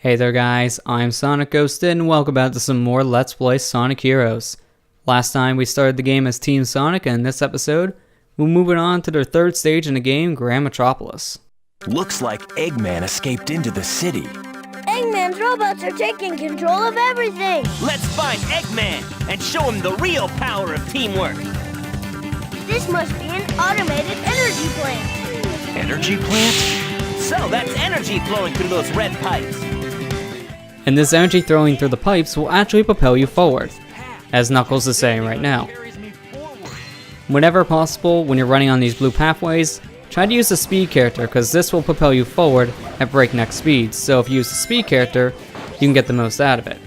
Hey there guys, I'm SonicGhost and welcome back to some more Let's Play Sonic Heroes. Last time we started the game as Team Sonic, and in this episode, we're moving on to their third stage in the game, Grand Metropolis. Looks like Eggman escaped into the city. Eggman's robots are taking control of everything! Let's find Eggman and show him the real power of teamwork! This must be an automated energy plant! Energy plant? So that's energy flowing through those red pipes! And this energy throwing through the pipes will actually propel you forward, as Knuckles is saying right now. Whenever possible, when you're running on these blue pathways, try to use the speed character, because this will propel you forward at breakneck speeds, so if you use the speed character, you can get the most out of it.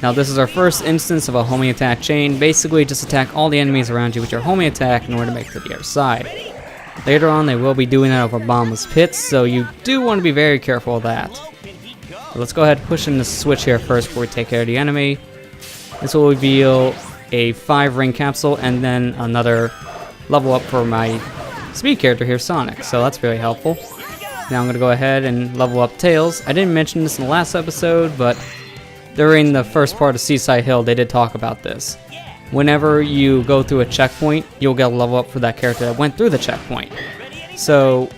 Now this is our first instance of a homing attack chain. Basically just attack all the enemies around you with your homing attack in order to make it to the other side. Later on they will be doing that over bombless pits, so you do want to be very careful of that. So let's go ahead and push in the switch here first before we take care of the enemy. This will reveal a 5-ring capsule and then another level up for my speed character here, Sonic, so that's really helpful. Now I'm going to go ahead and level up Tails. I didn't mention this in the last episode, but during the first part of Seaside Hill they did talk about this. Whenever you go through a checkpoint, you'll get a level up for that character that went through the checkpoint. So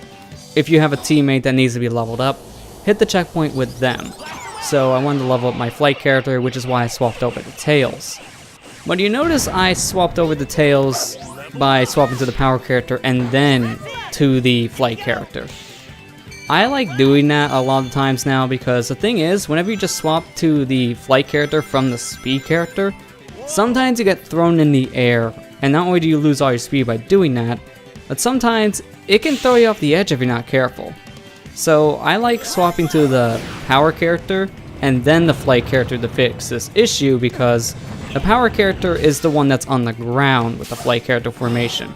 if you have a teammate that needs to be leveled up, hit the checkpoint with them. So I wanted to level up my flight character, which is why I swapped over to Tails. But you notice I swapped over to Tails by swapping to the power character and then to the flight character. I like doing that a lot of times now because the thing is, whenever you just swap to the flight character from the speed character, sometimes you get thrown in the air, and not only do you lose all your speed by doing that, but sometimes it can throw you off the edge if you're not careful. So I like swapping to the power character and then the flight character to fix this issue, because the power character is the one that's on the ground with the flight character formation.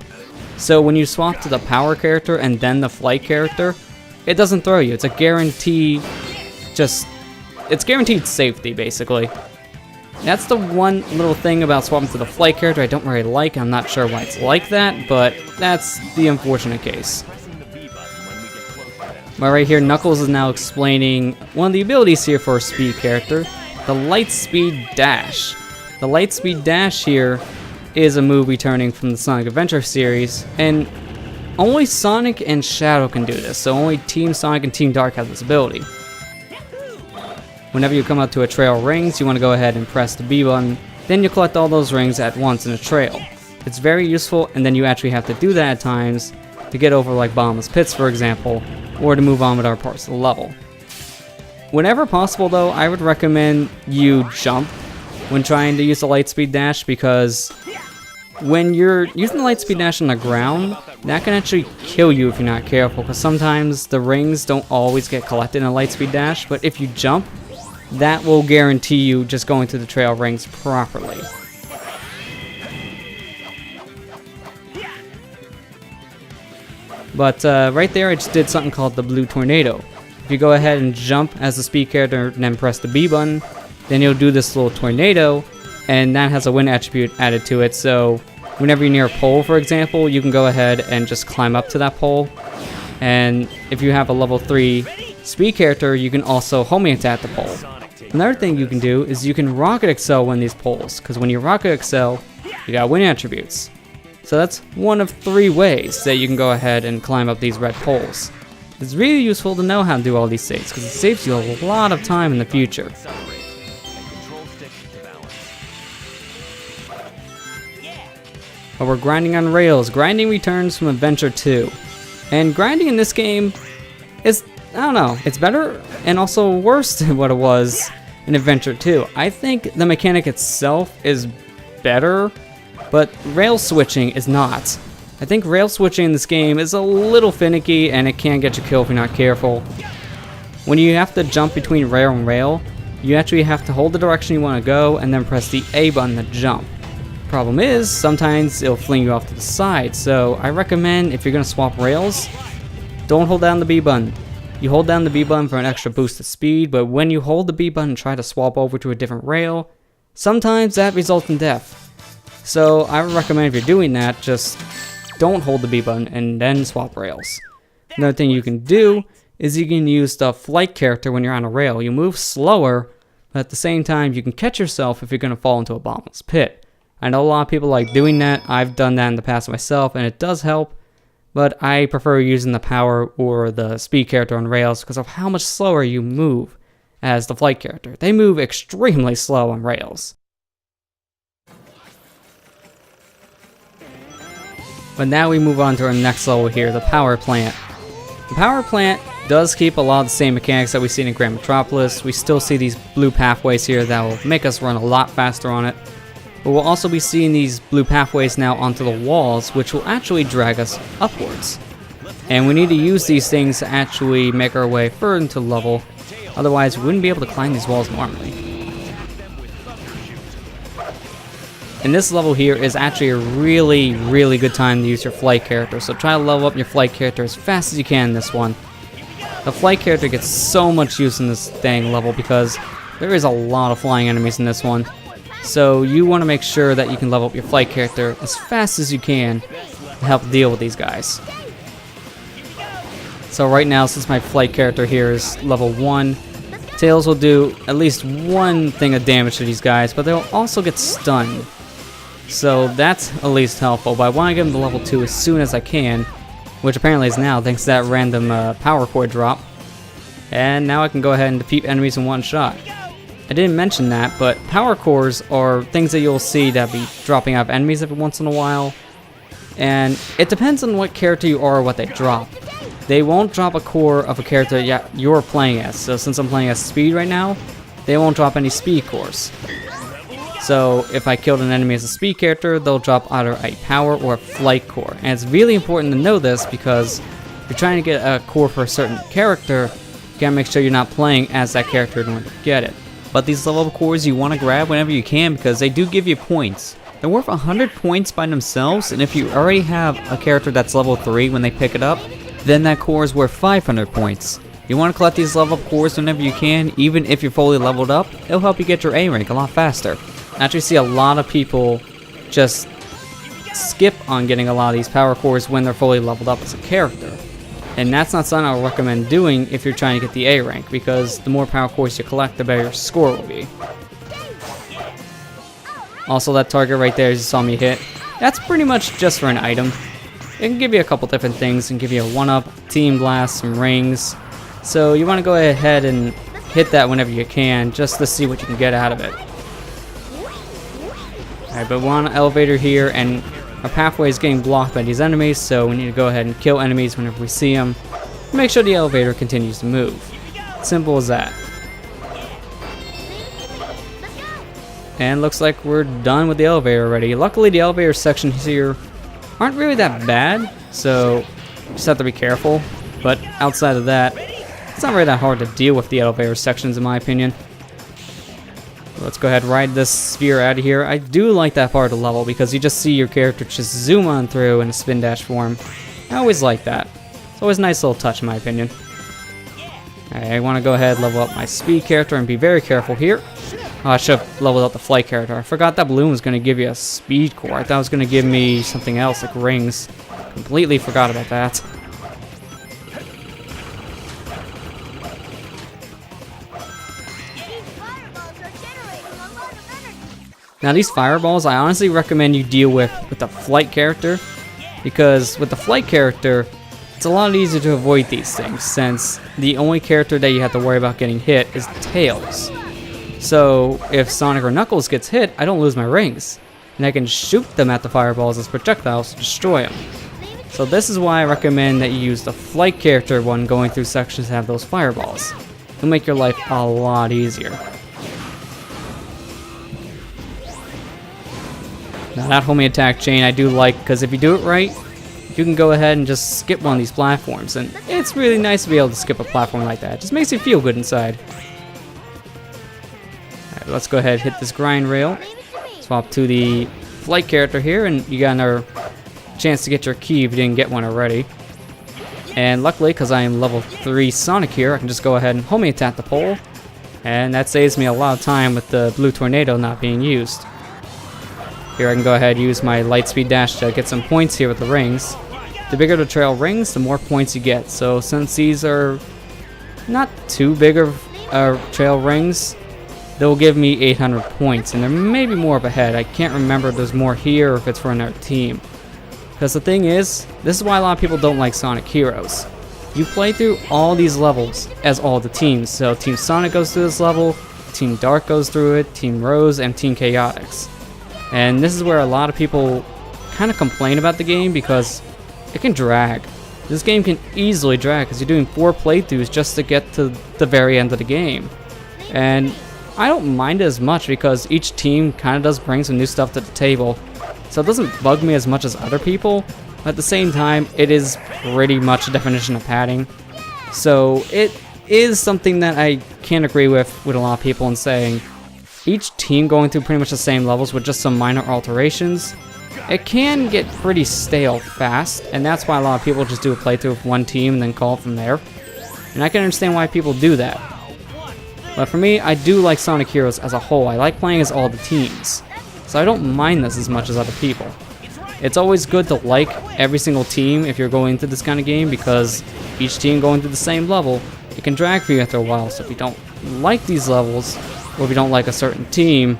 So when you swap to the power character and then the flight character, it doesn't throw you. It's a guarantee, it's guaranteed safety basically. That's the one little thing about swapping to the flight character I don't really like. I'm not sure why it's like that, but that's the unfortunate case. But right here, Knuckles is now explaining one of the abilities here for a speed character, the Light Speed Dash. The Light Speed Dash here is a move returning from the Sonic Adventure series, and only Sonic and Shadow can do this, so only Team Sonic and Team Dark have this ability. Whenever you come up to a trail of rings, you want to go ahead and press the B button, then you collect all those rings at once in a trail. It's very useful, and then you actually have to do that at times to get over like Bombless Pits, for example, or to move on with our parts of the level. Whenever possible though, I would recommend you jump when trying to use the Light Speed Dash, because when you're using the Light Speed Dash on the ground, that can actually kill you if you're not careful, because sometimes the rings don't always get collected in a Light Speed Dash, but if you jump, that will guarantee you just going through the trail rings properly. But right there I just did something called the Blue Tornado. If you go ahead and jump as the speed character and then press the B button, then you'll do this little tornado, and that has a wind attribute added to it, so whenever you're near a pole, for example, you can go ahead and just climb up to that pole. And if you have a level 3 speed character, you can also homing attack the pole. Another thing you can do is you can rocket excel one of these poles, because when you rocket excel, you got wind attributes. So that's one of 3 ways that you can go ahead and climb up these red poles. It's really useful to know how to do all these things, because it saves you a lot of time in the future. But we're grinding on rails. Grinding returns from Adventure 2. And grinding in this game is, I don't know, it's better and also worse than what it was in Adventure 2. I think the mechanic itself is better, but rail switching is not. I think rail switching in this game is a little finicky, and it can get you killed if you're not careful. When you have to jump between rail and rail, you actually have to hold the direction you want to go and then press the A button to jump. Problem is, sometimes it'll fling you off to the side, so I recommend if you're going to swap rails, don't hold down the B button. You hold down the B button for an extra boost of speed, but when you hold the B button and try to swap over to a different rail, sometimes that results in death. So I would recommend if you're doing that, just don't hold the B button and then swap rails. Another thing you can do is you can use the flight character when you're on a rail. You move slower, but at the same time, you can catch yourself if you're going to fall into a bottomless pit. I know a lot of people like doing that. I've done that in the past myself, and it does help, but I prefer using the power or the speed character on rails because of how much slower you move as the flight character. They move extremely slow on rails. But now we move on to our next level here, the power plant. The power plant does keep a lot of the same mechanics that we've seen in Grand Metropolis. We still see these blue pathways here that will make us run a lot faster on it. But we'll also be seeing these blue pathways now onto the walls, which will actually drag us upwards. And we need to use these things to actually make our way further into the level. Otherwise, we wouldn't be able to climb these walls normally. And this level here is actually a really good time to use your flight character. So try to level up your flight character as fast as you can in this one. The flight character gets so much use in this dang level because there is a lot of flying enemies in this one. So you want to make sure that you can level up your flight character as fast as you can to help deal with these guys. So right now, since my flight character here is level 1, Tails will do at least one thing of damage to these guys, but they'll also get stunned. So that's at least helpful, but I want to get him to level 2 as soon as I can, which apparently is now thanks to that random power core drop. And now I can go ahead and defeat enemies in one shot. I didn't mention that, but power cores are things that you'll see that be dropping out of enemies every once in a while. And it depends on what character you are or what they drop. They won't drop a core of a character you're playing as. So since I'm playing as Speed right now, they won't drop any Speed cores. So if I killed an enemy as a Speed character, they'll drop either a power or a flight core. And it's really important to know this because if you're trying to get a core for a certain character, you gotta make sure you're not playing as that character in order to get it. But these level up cores you want to grab whenever you can because they do give you points. They're worth 100 points by themselves, and if you already have a character that's level 3 when they pick it up, then that core is worth 500 points. You want to collect these level up cores whenever you can, even if you're fully leveled up. It'll help you get your A rank a lot faster. I actually see a lot of people just skip on getting a lot of these power cores when they're fully leveled up as a character. And that's not something I would recommend doing if you're trying to get the A rank, because the more power cores you collect, the better your score will be. Also, that target right there, as you saw me hit, that's pretty much just for an item. It can give you a couple different things, and give you a 1-up, team blast, some rings. So you want to go ahead and hit that whenever you can, just to see what you can get out of it. Alright, but we're on an elevator here, and our pathway is getting blocked by these enemies, so we need to go ahead and kill enemies whenever we see them. Make sure the elevator continues to move. Simple as that. And looks like we're done with the elevator already. Luckily, the elevator sections here aren't really that bad, so just have to be careful. But outside of that, it's not really that hard to deal with the elevator sections in my opinion. Let's go ahead and ride this sphere out of here. I do like that part of the level because you just see your character just zoom on through in a spin dash form. I always like that. It's always a nice little touch in my opinion. Alright, I want to go ahead and level up my speed character and be very careful here. Oh, I should have leveled up the flight character. I forgot that balloon was going to give you a speed core. I thought it was going to give me something else like rings. Completely forgot about that. Now these fireballs, I honestly recommend you deal with the flight character, because with the flight character, it's a lot easier to avoid these things, since the only character that you have to worry about getting hit is Tails. So if Sonic or Knuckles gets hit, I don't lose my rings, and I can shoot them at the fireballs as projectiles to destroy them. So this is why I recommend that you use the flight character when going through sections that have those fireballs. It'll make your life a lot easier. Now that homing attack chain I do like, because if you do it right, you can go ahead and just skip one of these platforms, and it's really nice to be able to skip a platform like that. It just makes you feel good inside. Alright, let's go ahead and hit this grind rail. Swap to the flight character here, and you got another chance to get your key if you didn't get one already. And luckily, because I am level 3 Sonic here, I can just go ahead and homing attack the pole, and that saves me a lot of time with the blue tornado not being used. Here I can go ahead and use my light speed dash to get some points here with the rings. The bigger the trail rings, the more points you get. So since these are not too big of trail rings. They'll give me 800 points, and there may be more up ahead. I can't remember if there's more here or if it's for another team. Because the thing is, this is why a lot of people don't like Sonic Heroes. You play through all these levels as all the teams. So Team Sonic goes through this level, Team Dark goes through it, Team Rose, and Team Chaotix. And this is where a lot of people kind of complain about the game because it can drag. This game can easily drag because you're doing 4 playthroughs just to get to the very end of the game. And I don't mind it as much because each team kind of does bring some new stuff to the table. So it doesn't bug me as much as other people. But at the same time, it is pretty much a definition of padding. So it is something that I can't agree with a lot of people in saying each team going through pretty much the same levels with just some minor alterations. It can get pretty stale fast, and that's why a lot of people just do a playthrough with one team and then call it from there. And I can understand why people do that. But for me, I do like Sonic Heroes as a whole. I like playing as all the teams. So I don't mind this as much as other people. It's always good to like every single team if you're going into this kind of game because each team going through the same level, it can drag for you after a while. So if you don't like these levels, or if you don't like a certain team,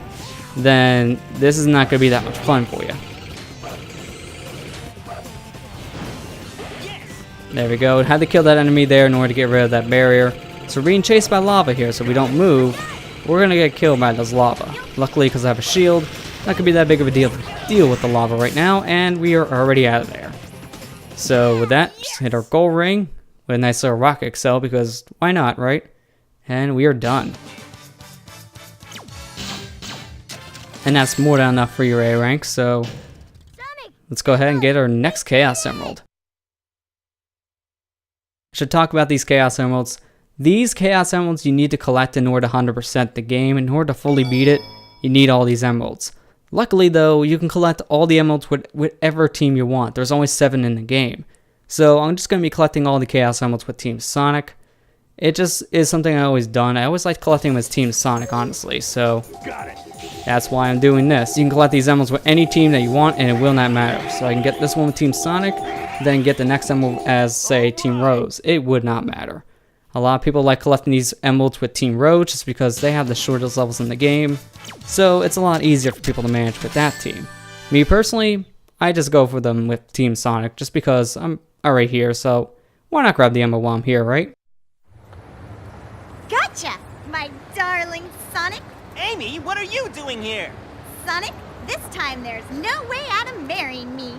then this is not going to be that much fun for you. There we go. Had to kill that enemy there in order to get rid of that barrier. So we're being chased by lava here, so if we don't move, we're going to get killed by this lava. Luckily, because I have a shield, not going to be that big of a deal to deal with the lava right now, and we are already out of there. So with that, just hit our gold ring with a nice little rocket excel, because why not, right? And we are done. And that's more than enough for your A rank, so let's go ahead and get our next Chaos Emerald. I should talk about these Chaos Emeralds. These Chaos Emeralds you need to collect in order to 100% the game. In order to fully beat it, you need all these emeralds. Luckily though, you can collect all the emeralds with whatever team you want. There's only 7 in the game. So I'm just going to be collecting all the Chaos Emeralds with Team Sonic. It just is something I always done. I always like collecting them as Team Sonic, honestly. So that's why I'm doing this. You can collect these emeralds with any team that you want and it will not matter. So I can get this one with Team Sonic, then get the next emerald as, say, Team Rose. It would not matter. A lot of people like collecting these emeralds with Team Rose just because they have the shortest levels in the game. So it's a lot easier for people to manage with that team. Me personally, I just go for them with Team Sonic just because I'm already here, so why not grab the emerald while I'm here, right? Gotcha, my darling Sonic. Amy, what are you doing here? Sonic, this time there's no way out of marrying me.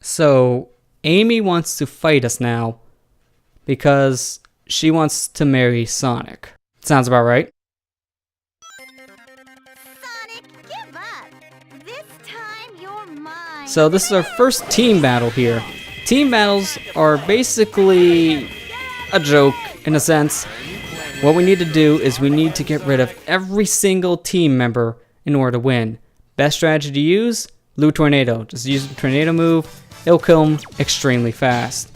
So Amy wants to fight us now because she wants to marry Sonic. Sounds about right. Sonic, give up. This time you're mine. So this is our first team battle here. Team battles are basically a joke in a sense. What we need to do is we need to get rid of every single team member in order to win. Best strategy to use? Blue Tornado. Just use the tornado move. It'll kill them extremely fast.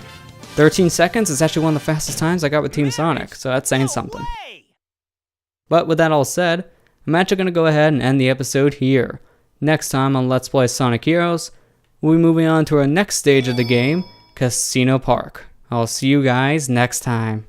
13 seconds is actually one of the fastest times I got with Team Sonic, so that's saying something. But with that all said, I'm actually going to go ahead and end the episode here. Next time on Let's Play Sonic Heroes, we'll be moving on to our next stage of the game, Casino Park. I'll see you guys next time.